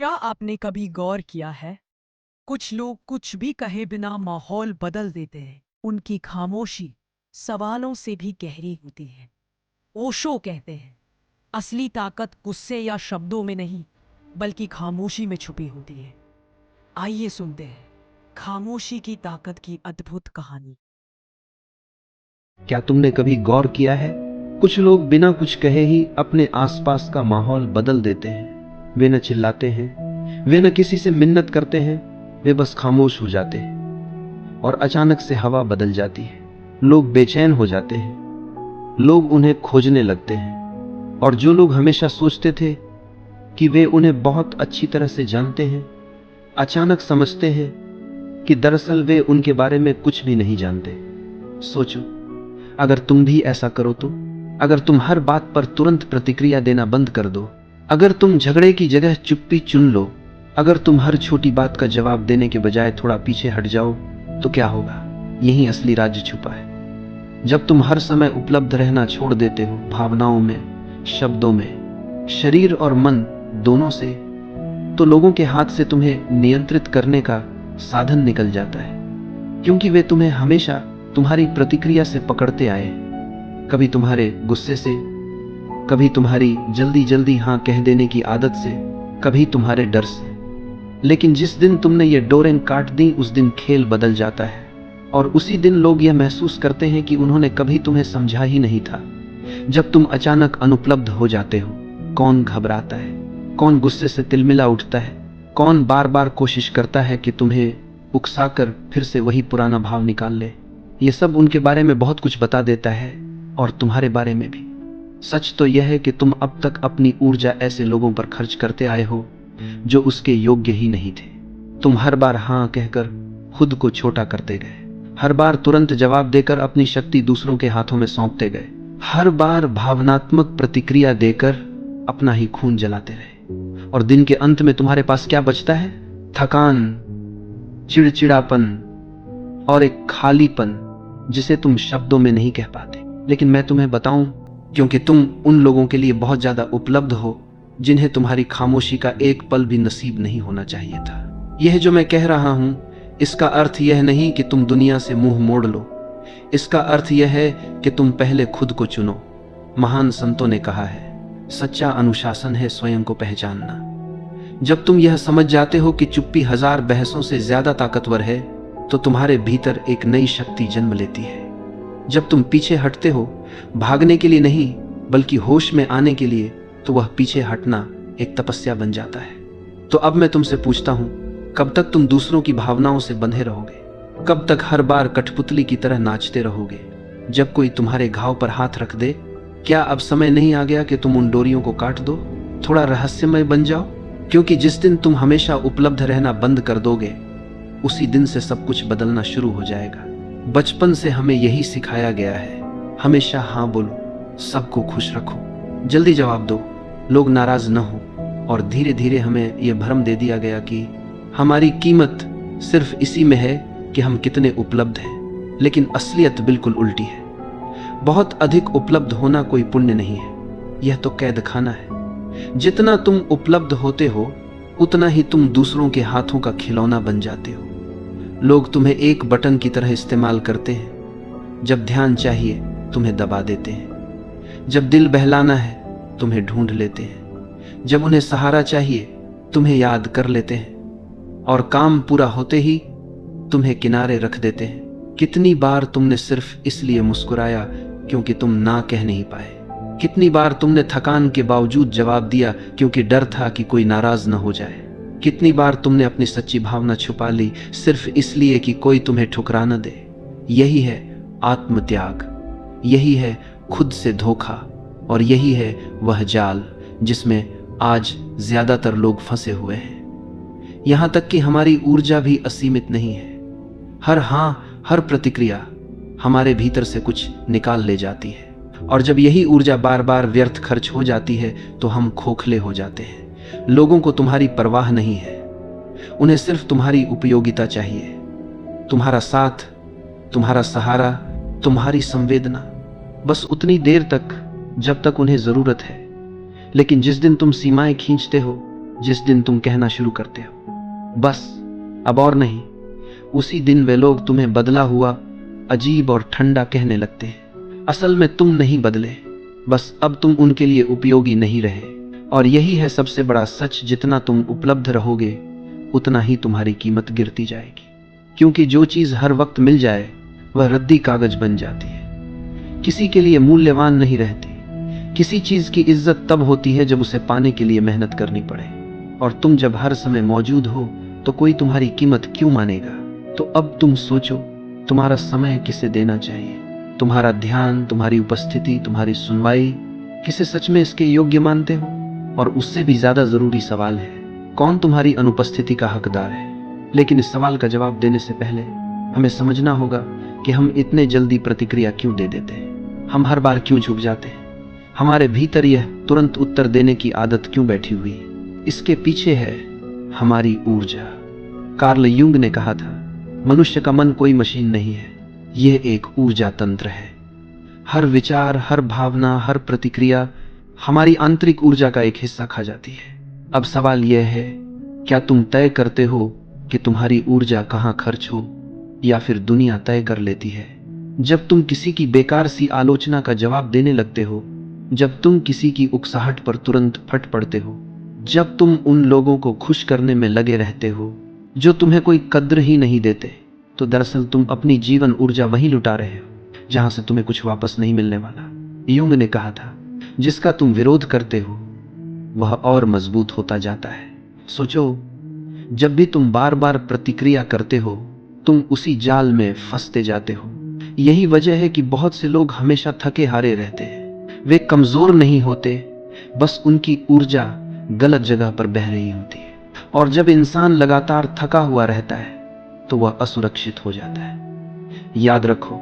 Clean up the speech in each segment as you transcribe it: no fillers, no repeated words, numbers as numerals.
क्या आपने कभी गौर किया है? कुछ लोग कुछ भी कहे बिना माहौल बदल देते हैं। उनकी खामोशी सवालों से भी गहरी होती है। ओशो कहते हैं, असली ताकत गुस्से या शब्दों में नहीं, बल्कि खामोशी में छुपी होती है। आइए सुनते हैं खामोशी की ताकत की अद्भुत कहानी। क्या तुमने कभी गौर किया है, कुछ लोग बिना कुछ कहे ही अपने आसपास का माहौल बदल देते हैं। वे न चिल्लाते हैं, वे न किसी से मिन्नत करते हैं, वे बस खामोश हो जाते हैं और अचानक से हवा बदल जाती है। लोग बेचैन हो जाते हैं, लोग उन्हें खोजने लगते हैं और जो लोग हमेशा सोचते थे कि वे उन्हें बहुत अच्छी तरह से जानते हैं, अचानक समझते हैं कि दरअसल वे उनके बारे में कुछ भी नहीं जानते। सोचो, अगर तुम भी ऐसा करो तो, अगर तुम हर बात पर तुरंत प्रतिक्रिया देना बंद कर दो, अगर तुम झगड़े की जगह चुप्पी चुन लो, अगर तुम हर छोटी बात का जवाब देने के बजाय थोड़ा पीछे हट जाओ, तो क्या होगा? यही असली राज छुपा है। जब तुम हर समय उपलब्ध रहना छोड़ देते हो, भावनाओं में, शब्दों में, शरीर और मन दोनों से, तो लोगों के हाथ से तुम्हें नियंत्रित करने का साधन निकल जाता है, क्योंकि वे तुम्हें हमेशा तुम्हारी प्रतिक्रिया से पकड़ते आए। कभी तुम्हारे गुस्से से, कभी तुम्हारी जल्दी जल्दी हाँ कह देने की आदत से, कभी तुम्हारे डर से। लेकिन जिस दिन तुमने ये डोरें काट दी, उस दिन खेल बदल जाता है और उसी दिन लोग यह महसूस करते हैं कि उन्होंने कभी तुम्हें समझा ही नहीं था। जब तुम अचानक अनुपलब्ध हो जाते हो, कौन घबराता है, कौन गुस्से से तिलमिला उठता है, कौन बार बार कोशिश करता है कि तुम्हें उकसाकर फिर से वही पुराना भाव निकाल ले। ये सब उनके बारे में बहुत कुछ बता देता है और तुम्हारे बारे में भी। सच तो यह है कि तुम अब तक अपनी ऊर्जा ऐसे लोगों पर खर्च करते आए हो जो उसके योग्य ही नहीं थे। तुम हर बार हाँ कहकर खुद को छोटा करते गए, हर बार तुरंत जवाब देकर अपनी शक्ति दूसरों के हाथों में सौंपते गए, हर बार भावनात्मक प्रतिक्रिया देकर अपना ही खून जलाते रहे। और दिन के अंत में तुम्हारे पास क्या बचता है? थकान, चिड़चिड़ापन और एक खालीपन जिसे तुम शब्दों में नहीं कह पाते। लेकिन मैं तुम्हें बताऊं, क्योंकि तुम उन लोगों के लिए बहुत ज्यादा उपलब्ध हो जिन्हें तुम्हारी खामोशी का एक पल भी नसीब नहीं होना चाहिए था। यह जो मैं कह रहा हूं, इसका अर्थ यह नहीं कि तुम दुनिया से मुंह मोड़ लो। इसका अर्थ यह है कि तुम पहले खुद को चुनो। महान संतों ने कहा है, सच्चा अनुशासन है स्वयं को पहचानना। जब तुम यह समझ जाते हो कि चुप्पी हजार बहसों से ज्यादा ताकतवर है, तो तुम्हारे भीतर एक नई शक्ति जन्म लेती है। जब तुम पीछे हटते हो, भागने के लिए नहीं बल्कि होश में आने के लिए, तो वह पीछे हटना एक तपस्या बन जाता है। तो अब मैं तुमसे पूछता हूं, कब तक तुम दूसरों की भावनाओं से बंधे रहोगे? कब तक हर बार कठपुतली की तरह नाचते रहोगे जब कोई तुम्हारे घाव पर हाथ रख दे? क्या अब समय नहीं आ गया कि तुम उन डोरियों को काट दो, थोड़ा रहस्यमय बन जाओ? क्योंकि जिस दिन तुम हमेशा उपलब्ध रहना बंद कर दोगे, उसी दिन से सब कुछ बदलना शुरू हो जाएगा। बचपन से हमें यही सिखाया गया है, हमेशा हाँ बोलो, सबको खुश रखो, जल्दी जवाब दो, लोग नाराज न हो। और धीरे धीरे हमें यह भ्रम दे दिया गया कि हमारी कीमत सिर्फ इसी में है कि हम कितने उपलब्ध हैं। लेकिन असलियत बिल्कुल उल्टी है। बहुत अधिक उपलब्ध होना कोई पुण्य नहीं है, यह तो कैद खाना है। जितना तुम उपलब्ध होते हो, उतना ही तुम दूसरों के हाथों का खिलौना बन जाते हो। लोग तुम्हें एक बटन की तरह इस्तेमाल करते हैं। जब ध्यान चाहिए तुम्हें दबा देते हैं, जब दिल बहलाना है तुम्हें ढूंढ लेते हैं, जब उन्हें सहारा चाहिए तुम्हें याद कर लेते हैं, और काम पूरा होते ही तुम्हें किनारे रख देते हैं। कितनी बार तुमने सिर्फ इसलिए मुस्कुराया क्योंकि तुम ना कह नहीं पाए? कितनी बार तुमने थकान के बावजूद जवाब दिया क्योंकि डर था कि कोई नाराज न हो जाए? कितनी बार तुमने अपनी सच्ची भावना छुपा ली सिर्फ इसलिए कि कोई तुम्हें ठुकरा न दे? यही है आत्मत्याग, यही है खुद से धोखा, और यही है वह जाल जिसमें आज ज्यादातर लोग फंसे हुए हैं। यहां तक कि हमारी ऊर्जा भी असीमित नहीं है। हर हाँ, हर प्रतिक्रिया हमारे भीतर से कुछ निकाल ले जाती है, और जब यही ऊर्जा बार बार व्यर्थ खर्च हो जाती है तो हम खोखले हो जाते हैं। लोगों को तुम्हारी परवाह नहीं है, उन्हें सिर्फ तुम्हारी उपयोगिता चाहिए, तुम्हारा साथ, तुम्हारा सहारा, तुम्हारी संवेदना, बस उतनी देर तक जब तक उन्हें जरूरत है। लेकिन जिस दिन तुम सीमाएं खींचते हो, जिस दिन तुम कहना शुरू करते हो बस अब और नहीं, उसी दिन वे लोग तुम्हें बदला हुआ, अजीब और ठंडा कहने लगते हैं। असल में तुम नहीं बदले, बस अब तुम उनके लिए उपयोगी नहीं रहे। और यही है सबसे बड़ा सच, जितना तुम उपलब्ध रहोगे उतना ही तुम्हारी कीमत गिरती जाएगी। क्योंकि जो चीज हर वक्त मिल जाए वह रद्दी कागज बन जाती है, किसी के लिए मूल्यवान नहीं रहती। किसी चीज की इज्जत तब होती है जब उसे पाने के लिए मेहनत करनी पड़े, और तुम जब हर समय मौजूद हो तो कोई तुम्हारी कीमत क्यों मानेगा। तो अब तुम सोचो, तुम्हारा समय किसे देना चाहिए? तुम्हारा ध्यान, तुम्हारी उपस्थिति, तुम्हारी सुनवाई किसे सच में इसके योग्य मानते हो? और उससे भी ज्यादा जरूरी सवाल है, कौन तुम्हारी अनुपस्थिति का हकदार है? लेकिन इस सवाल का जवाब देने से पहले हमें समझना होगा कि हम इतने जल्दी प्रतिक्रिया क्यों दे देते हैं। हम हर बार क्यों झुक जाते हैं? हमारे भीतर यह तुरंत उत्तर देने की आदत क्यों बैठी हुई है? इसके पीछे है हमारी ऊर्जा। कार्ल यूंग ने कहा था, मनुष्य का मन कोई मशीन नहीं है, यह एक ऊर्जा तंत्र है। हर विचार, हर भावना, हर प्रतिक्रिया हमारी आंतरिक ऊर्जा का एक हिस्सा खा जाती है। अब सवाल यह है, क्या तुम तय करते हो कि तुम्हारी ऊर्जा कहाँ खर्च हो, या फिर दुनिया तय कर लेती है? जब तुम किसी की बेकार सी आलोचना का जवाब देने लगते हो, जब तुम किसी की उकसाहट पर तुरंत फट पड़ते हो, जब तुम उन लोगों को खुश करने में लगे रहते हो जो तुम्हें कोई कद्र ही नहीं देते, तो दरअसल तुम अपनी जीवन ऊर्जा वहीं लुटा रहे हो जहां से तुम्हें कुछ वापस नहीं मिलने वाला। यूंग ने कहा था, जिसका तुम विरोध करते हो वह और मजबूत होता जाता है। सोचो, जब भी तुम बार बार प्रतिक्रिया करते हो तुम उसी जाल में फंसते जाते हो। यही वजह है कि बहुत से लोग हमेशा थके हारे रहते हैं। वे कमजोर नहीं होते, बस उनकी ऊर्जा गलत जगह पर बह रही होती है। और जब इंसान लगातार थका हुआ रहता है तो वह असुरक्षित हो जाता है। याद रखो,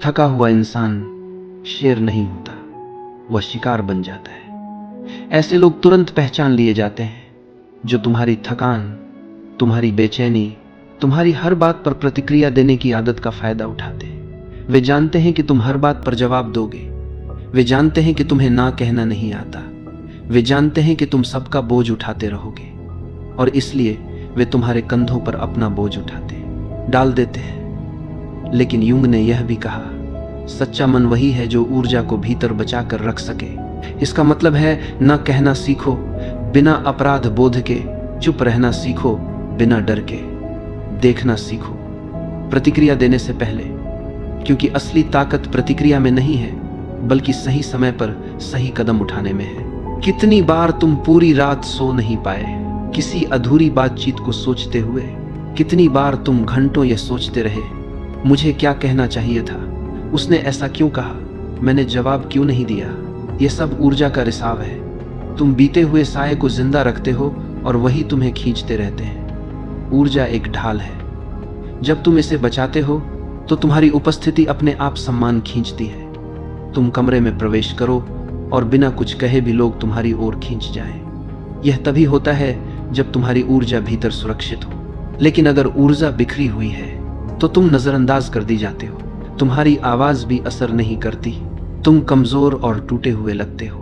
थका हुआ इंसान शेर नहीं होता, वह शिकार बन जाता है। ऐसे लोग तुरंत पहचान लिए जाते हैं जो तुम्हारी थकान, तुम्हारी बेचैनी, तुम्हारी हर बात पर प्रतिक्रिया देने की आदत का फायदा उठाते हैं। वे जानते हैं कि तुम हर बात पर जवाब दोगे, वे जानते हैं कि तुम्हें ना कहना नहीं आता, वे जानते हैं कि तुम सबका बोझ उठाते रहोगे, और इसलिए वे तुम्हारे कंधों पर अपना बोझ उठाते डाल देते हैं। लेकिन यूंग ने यह भी कहा, सच्चा मन वही है जो ऊर्जा को भीतर बचा कर रख सके। इसका मतलब है, न कहना सीखो बिना अपराध बोध के, चुप रहना सीखो बिना डर के, देखना सीखो प्रतिक्रिया देने से पहले, क्योंकि असली ताकत प्रतिक्रिया में नहीं है बल्कि सही समय पर सही कदम उठाने में है। कितनी बार तुम पूरी रात सो नहीं पाए किसी अधूरी बातचीत को सोचते हुए? कितनी बार तुम घंटों यह सोचते रहे, मुझे क्या कहना चाहिए था, उसने ऐसा क्यों कहा, मैंने जवाब क्यों नहीं दिया? यह सब ऊर्जा का रिसाव है। तुम बीते हुए साये को जिंदा रखते हो और वही तुम्हें खींचते रहते हैं। ऊर्जा एक ढाल है, जब तुम इसे बचाते हो तो तुम्हारी उपस्थिति अपने आप सम्मान खींचती है। तुम कमरे में प्रवेश करो और बिना कुछ कहे भी लोग तुम्हारी ओर खींच जाएं। यह तभी होता है जब तुम्हारी ऊर्जा भीतर सुरक्षित हो। लेकिन अगर ऊर्जा बिखरी हुई है तो तुम नजरअंदाज कर दी जाते हो, तुम्हारी आवाज भी असर नहीं करती, तुम कमजोर और टूटे हुए लगते हो।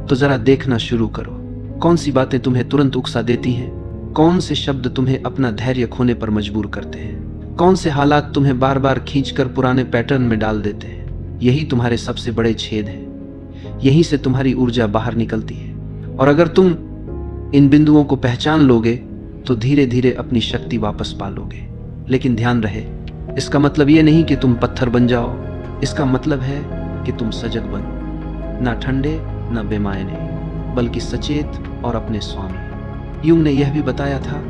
तो जरा देखना शुरू करो, कौन सी बातें तुम्हें तुरंत उकसा देती हैं, कौन से शब्द तुम्हें अपना धैर्य खोने पर मजबूर करते हैं, कौन से हालात तुम्हें बार बार खींचकर पुराने पैटर्न में डाल देते हैं। यही तुम्हारे सबसे बड़े छेद हैं, यहीं से तुम्हारी ऊर्जा बाहर निकलती है। और अगर तुम इन बिंदुओं को पहचान लोगे तो धीरे धीरे अपनी शक्ति वापस पा लोगे। लेकिन ध्यान रहे, इसका मतलब यह नहीं कि तुम पत्थर बन जाओ, इसका मतलब है कि तुम सजग बनो, ना ठंडे ना बेमायने, बल्कि सचेत और अपने स्वामी। यूंग ने यह भी बताया था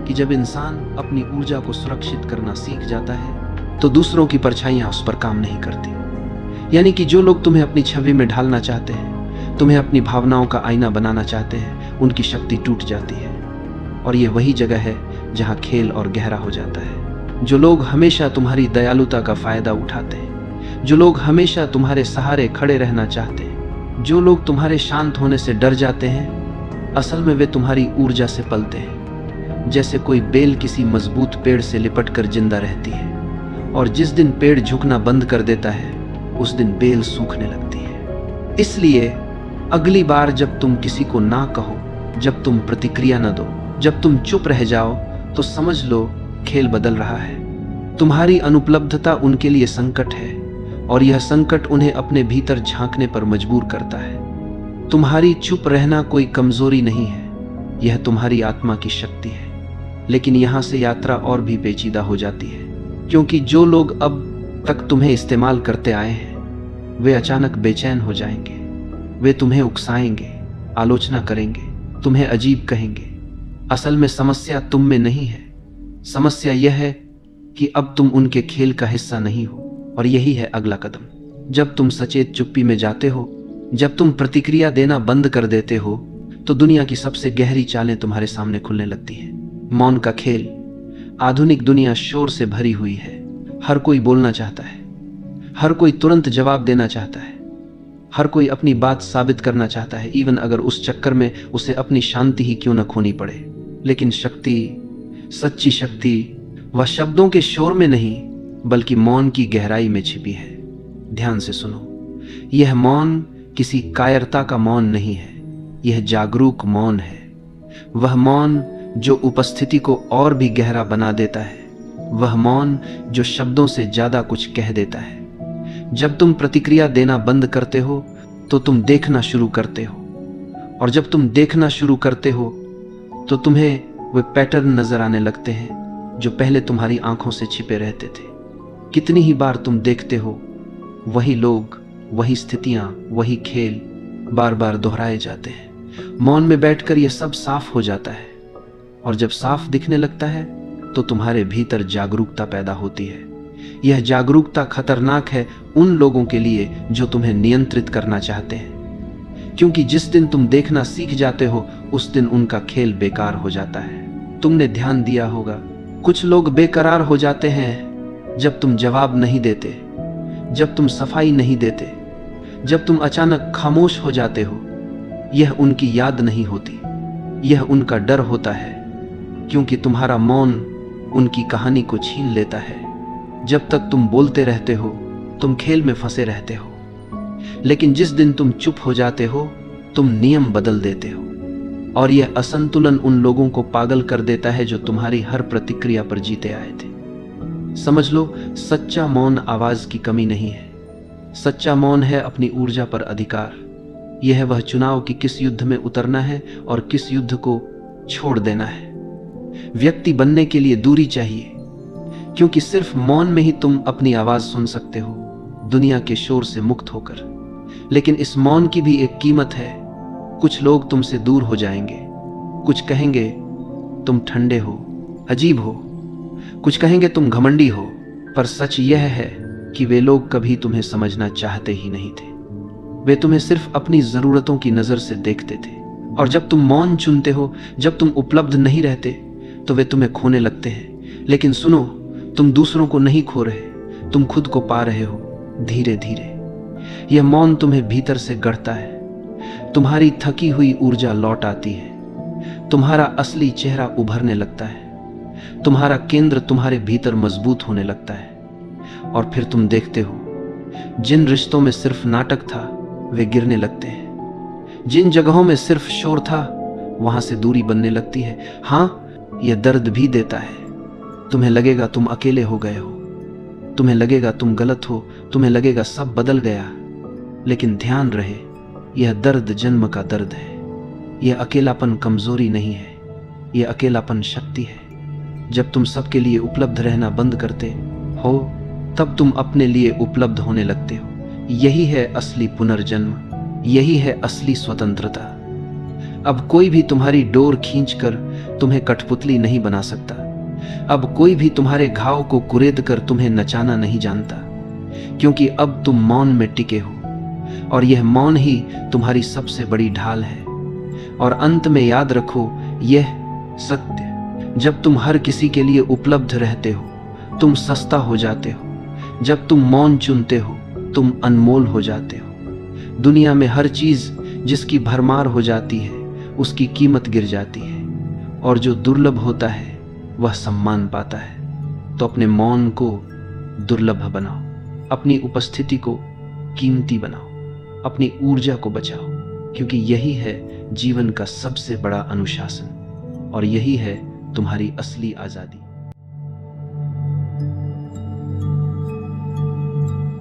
कि जब इंसान अपनी ऊर्जा को सुरक्षित करना सीख जाता है तो दूसरों की परछाइयां उस पर काम नहीं करती। यानी कि जो लोग तुम्हें अपनी छवि में ढालना चाहते हैं, तुम्हें अपनी भावनाओं का आईना बनाना चाहते हैं, उनकी शक्ति टूट जाती है। और ये वही जगह है जहां खेल और गहरा हो जाता है। जो लोग हमेशा तुम्हारी दयालुता का फायदा उठाते हैं, जो लोग हमेशा तुम्हारे सहारे खड़े रहना चाहते हैं, जो लोग तुम्हारे शांत होने से डर जाते हैं, असल में वे तुम्हारी ऊर्जा से पलते हैं। जैसे कोई बेल किसी मजबूत पेड़ से लिपट कर जिंदा रहती है, और जिस दिन पेड़ झुकना बंद कर देता है उस दिन बेल सूखने लगती है। इसलिए अगली बार जब तुम किसी को ना कहो, जब तुम प्रतिक्रिया न दो, जब तुम चुप रह जाओ, तो समझ लो खेल बदल रहा है। तुम्हारी अनुपलब्धता उनके लिए संकट है और यह संकट उन्हें अपने भीतर झांकने पर मजबूर करता है। तुम्हारी चुप रहना कोई कमजोरी नहीं है, यह तुम्हारी आत्मा की शक्ति है। लेकिन यहां से यात्रा और भी पेचीदा हो जाती है, क्योंकि जो लोग अब तक तुम्हें इस्तेमाल करते आए हैं, वे अचानक बेचैन हो जाएंगे। वे तुम्हें उकसाएंगे, आलोचना करेंगे, तुम्हें अजीब कहेंगे। असल में समस्या तुम में नहीं है, समस्या यह है कि अब तुम उनके खेल का हिस्सा नहीं हो। और यही है अगला कदम। जब तुम सचेत चुप्पी में जाते हो, जब तुम प्रतिक्रिया देना बंद कर देते हो, तो दुनिया की सबसे गहरी चालें तुम्हारे सामने खुलने लगती हैं। मौन का खेल। आधुनिक दुनिया शोर से भरी हुई है। हर कोई बोलना चाहता है, हर कोई तुरंत जवाब देना चाहता है, हर कोई अपनी बात साबित करना चाहता है, इवन अगर उस चक्कर में उसे अपनी शांति ही क्यों न खोनी पड़े। लेकिन शक्ति, सच्ची शक्ति, वह शब्दों के शोर में नहीं, बल्कि मौन की गहराई में छिपी है। ध्यान से सुनो, यह मौन किसी कायरता का मौन नहीं है, यह जागरूक मौन है। वह मौन जो उपस्थिति को और भी गहरा बना देता है, वह मौन जो शब्दों से ज्यादा कुछ कह देता है। जब तुम प्रतिक्रिया देना बंद करते हो, तो तुम देखना शुरू करते हो, और जब तुम देखना शुरू करते हो, तो तुम्हें वे पैटर्न नजर आने लगते हैं जो पहले तुम्हारी आंखों से छिपे रहते थे। कितनी ही बार तुम देखते हो, वही लोग, वही स्थितियां, वही खेल बार बार दोहराए जाते हैं। मौन में बैठकर यह सब साफ हो जाता है, और जब साफ दिखने लगता है, तो तुम्हारे भीतर जागरूकता पैदा होती है। यह जागरूकता खतरनाक है उन लोगों के लिए जो तुम्हें नियंत्रित करना चाहते हैं, क्योंकि जिस दिन तुम देखना सीख जाते हो, उस दिन उनका खेल बेकार हो जाता है। तुमने ध्यान दिया होगा, कुछ लोग बेकरार हो जाते हैं जब तुम जवाब नहीं देते, जब तुम सफाई नहीं देते, जब तुम अचानक खामोश हो जाते हो। यह उनकी याद नहीं होती, यह उनका डर होता है, क्योंकि तुम्हारा मौन उनकी कहानी को छीन लेता है। जब तक तुम बोलते रहते हो, तुम खेल में फंसे रहते हो, लेकिन जिस दिन तुम चुप हो जाते हो, तुम नियम बदल देते हो। और यह असंतुलन उन लोगों को पागल कर देता है जो तुम्हारी हर प्रतिक्रिया पर जीते आए थे। समझ लो, सच्चा मौन आवाज की कमी नहीं है, सच्चा मौन है अपनी ऊर्जा पर अधिकार। यह है वह चुनाव कि किस युद्ध में उतरना है और किस युद्ध को छोड़ देना है। व्यक्ति बनने के लिए दूरी चाहिए, क्योंकि सिर्फ मौन में ही तुम अपनी आवाज सुन सकते हो, दुनिया के शोर से मुक्त होकर। लेकिन इस मौन की भी एक कीमत है। कुछ लोग तुमसे दूर हो जाएंगे, कुछ कहेंगे तुम ठंडे हो, अजीब हो, कुछ कहेंगे तुम घमंडी हो, पर सच यह है कि वे लोग कभी तुम्हें समझना चाहते ही नहीं थे। वे तुम्हें सिर्फ अपनी जरूरतों की नजर से देखते थे। और जब तुम मौन चुनते हो, जब तुम उपलब्ध नहीं रहते, तो वे तुम्हें खोने लगते हैं। लेकिन सुनो, तुम दूसरों को नहीं खो रहे, तुम खुद को पा रहे हो, धीरे धीरे। यह मौन तुम्हें भीतर से गढ़ता है, तुम्हारी थकी हुई ऊर्जा लौट आती है, तुम्हारा असली चेहरा उभरने लगता है, तुम्हारा केंद्र तुम्हारे भीतर मजबूत होने लगता है। और फिर तुम देखते हो, जिन रिश्तों में सिर्फ नाटक था, वे गिरने लगते हैं। जिन जगहों में सिर्फ शोर था, वहां से दूरी बनने लगती है। हाँ, यह दर्द भी देता है। तुम्हें लगेगा तुम अकेले हो गए हो, तुम्हें लगेगा तुम गलत हो, तुम्हें लगेगा सब बदल गया। लेकिन ध्यान रहे, यह दर्द जन्म का दर्द है। यह अकेलापन कमजोरी नहीं है, यह अकेलापन शक्ति है। जब तुम सबके लिए उपलब्ध रहना बंद करते हो, तब तुम अपने लिए उपलब्ध होने लगते हो। यही है असली पुनर्जन्म, यही है असली स्वतंत्रता। अब कोई भी तुम्हारी डोर खींचकर तुम्हें कठपुतली नहीं बना सकता। अब कोई भी तुम्हारे घाव को कुरेद कर तुम्हें नचाना नहीं जानता, क्योंकि अब तुम मौन में टिके हो, और यह मौन ही तुम्हारी सबसे बड़ी ढाल है। और अंत में याद रखो यह सत्य, जब तुम हर किसी के लिए उपलब्ध रहते हो, तुम सस्ता हो जाते हो। जब तुम मौन चुनते हो, तुम अनमोल हो जाते हो। दुनिया में हर चीज जिसकी भरमार हो जाती है, उसकी कीमत गिर जाती है, और जो दुर्लभ होता है वह सम्मान पाता है। तो अपने मौन को दुर्लभ बनाओ, अपनी उपस्थिति को कीमती बनाओ, अपनी ऊर्जा को बचाओ, क्योंकि यही है जीवन का सबसे बड़ा अनुशासन, और यही है तुम्हारी असली आजादी।